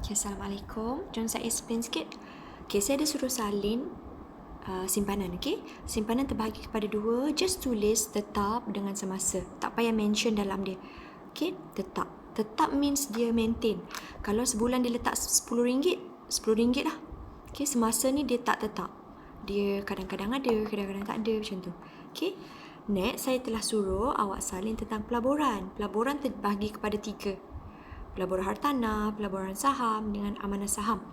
Okay, Assalamualaikum. Jom saya explain sikit. Okay, saya ada suruh salin simpanan. Okay, simpanan terbahagi kepada dua. Just tulis tetap dengan semasa. Tak payah mention dalam dia. Okay, tetap. Tetap means dia maintain. Kalau sebulan dia letak RM10, RM10 lah. Okay, semasa ni dia tak tetap. Dia kadang-kadang ada, kadang-kadang tak ada, macam tu. Okay, next saya telah suruh awak salin tentang pelaburan. Pelaburan terbahagi kepada 3. Pelaburan hartanah, pelaburan saham dengan amanah saham.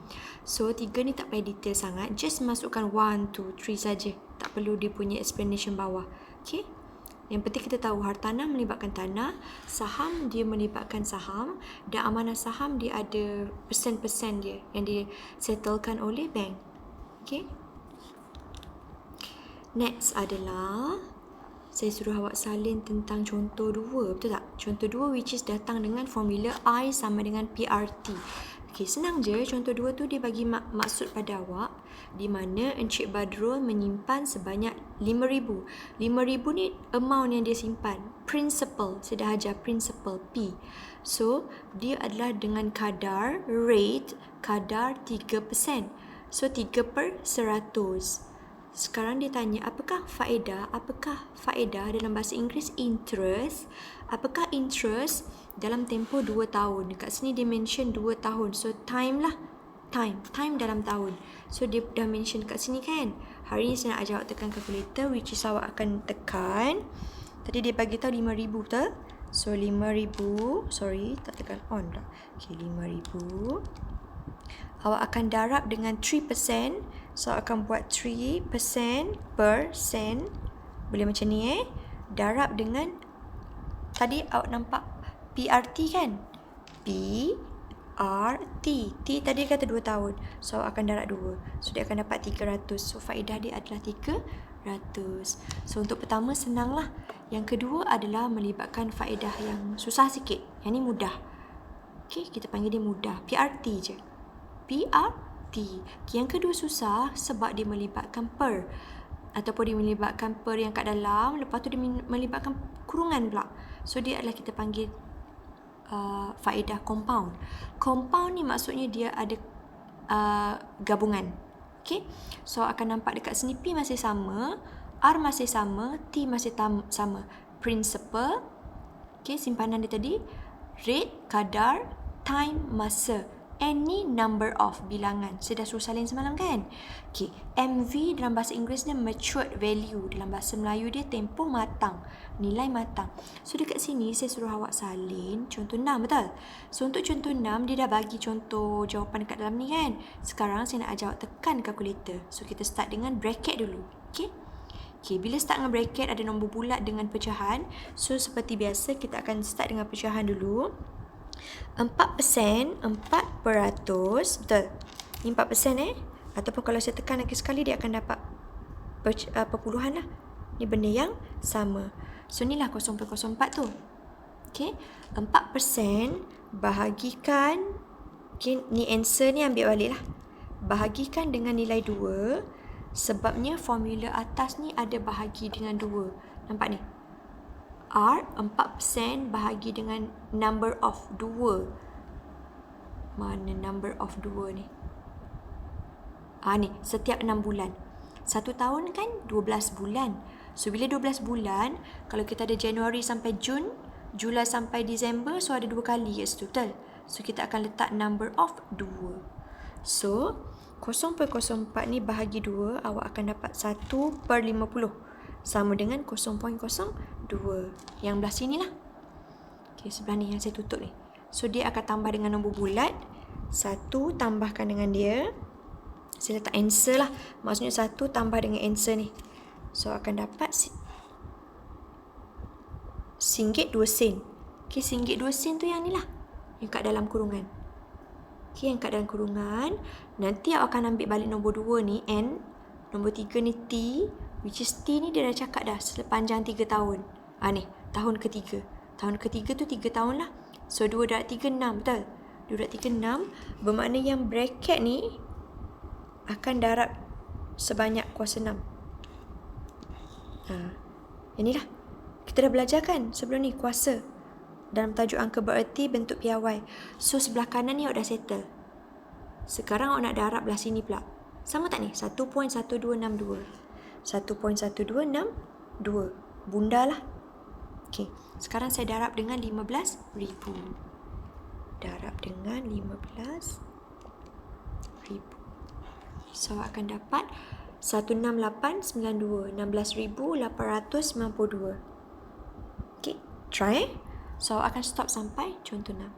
So, 3 ni tak payah detail sangat. Just masukkan 1, 2, 3 saja. Tak perlu dia punya explanation bawah. Okay? Yang penting kita tahu hartanah melibatkan tanah, saham dia melibatkan saham, dan amanah saham dia ada persen-persen dia yang disettlekan oleh bank. Okay? Next adalah saya suruh awak salin tentang contoh 2, betul tak? Contoh 2 which is datang dengan formula I sama dengan PRT. Okey, senang je. Contoh 2 tu dia bagi maksud pada awak di mana Encik Badrul menyimpan sebanyak 5,000. 5,000 ni amount yang dia simpan. Principal, saya dah ajar principal P. So, dia adalah dengan kadar rate kadar 3%. So, 3/100. Sekarang dia tanya, apakah faedah? Apakah faedah dalam bahasa Inggeris interest? Apakah interest dalam tempoh 2 tahun? Dekat sini dia mention 2 tahun. So, time lah. Time dalam tahun. So, dia dah mention kat sini kan? Hari ni saya nak ajar awak tekan calculator which is awak akan tekan. Tadi dia bagi tahu 5,000 betul? So, 5,000. Sorry, tak tekan on pula. Okay, 5,000. Awak akan darab dengan 3%. So, akan buat 3% per sen. Boleh macam ni Darab dengan, tadi awak nampak PRT kan? PRT. T tadi kata 2 tahun. So, awak akan darab 2. So, dia akan dapat 300. So, faedah dia adalah 300. So, untuk pertama senang lah. Yang kedua adalah melibatkan faedah yang susah sikit. Yang ni mudah. Okay, kita panggil dia mudah. PRT je. PRT. Yang kedua susah sebab dia melibatkan per ataupun dia melibatkan per yang kat dalam, lepas tu dia melibatkan kurungan pula. So dia adalah kita panggil faedah compound. Compound ni maksudnya dia ada gabungan. Okay, so akan nampak dekat sini P masih sama, R masih sama, T masih sama. Principal, okay, simpanan dia tadi, rate, kadar, time, masa. Any number of bilangan. Saya dah suruh salin semalam kan? Okay. MV dalam bahasa Inggeris dia matured value. Dalam bahasa Melayu dia tempoh matang. Nilai matang. So dekat sini saya suruh awak salin contoh 6, betul? So untuk contoh 6 dia dah bagi contoh jawapan dekat dalam ni kan? Sekarang saya nak ajar awak tekan kalkulator. So kita start dengan bracket dulu. Okay? Okay, bila start dengan bracket ada nombor bulat dengan pecahan. So seperti biasa kita akan start dengan pecahan dulu. 4%, 4%, betul? Ini 4% ataupun kalau saya tekan lagi sekali dia akan dapat perpuluhan lah. Ini benda yang sama. So inilah 0.04 tu. Okay, 4% bahagikan, okay, ni answer ni ambil balik lah. Bahagikan dengan nilai 2. Sebabnya formula atas ni ada bahagi dengan 2. Nampak ni? R 4% bahagi dengan number of 2. Mana number of 2 ni? Ni setiap 6 bulan. 1 tahun kan 12 bulan. So bila 12 bulan, kalau kita ada Januari sampai Jun, Julai sampai Disember, so ada 2 kali kat situ, betul? So kita akan letak number of 2. So 0.04 ni bahagi 2, awak akan dapat 1/50. Sama dengan 0.02. Yang belah sini lah. Okay, sebelah ni yang saya tutup ni. So, dia akan tambah dengan nombor bulat. 1 tambahkan dengan dia. Saya letak answer lah. Maksudnya 1 tambah dengan answer ni. So, akan dapat RM1.02. Okay, RM1.02 tu yang ni lah. Yang kat dalam kurungan. Okay, yang kat dalam kurungan. Nanti awak akan ambil balik nombor 2 ni, N. Nombor 3 ni T. Which is T ni dia dah cakap dah sepanjang 3 tahun. Ni, tahun ketiga. Tahun ketiga tu 3 tahun lah. So, 2 darab 3, 6, betul? 2 darab 3, 6. Bermakna yang bracket ni akan darab sebanyak kuasa 6. Inilah. Kita dah belajar kan sebelum ni kuasa. Dalam tajuk angka bererti bentuk piawai. So, sebelah kanan ni awak dah settle. Sekarang awak nak darab belah sini pula. Sama tak ni? 1.1262. 1.1262. Bunda lah. Okey. Sekarang saya darab dengan 15,000. Darab dengan 15,000. So, akan dapat 16892. 16,892. Okey. Try. So, akan stop sampai contoh 6.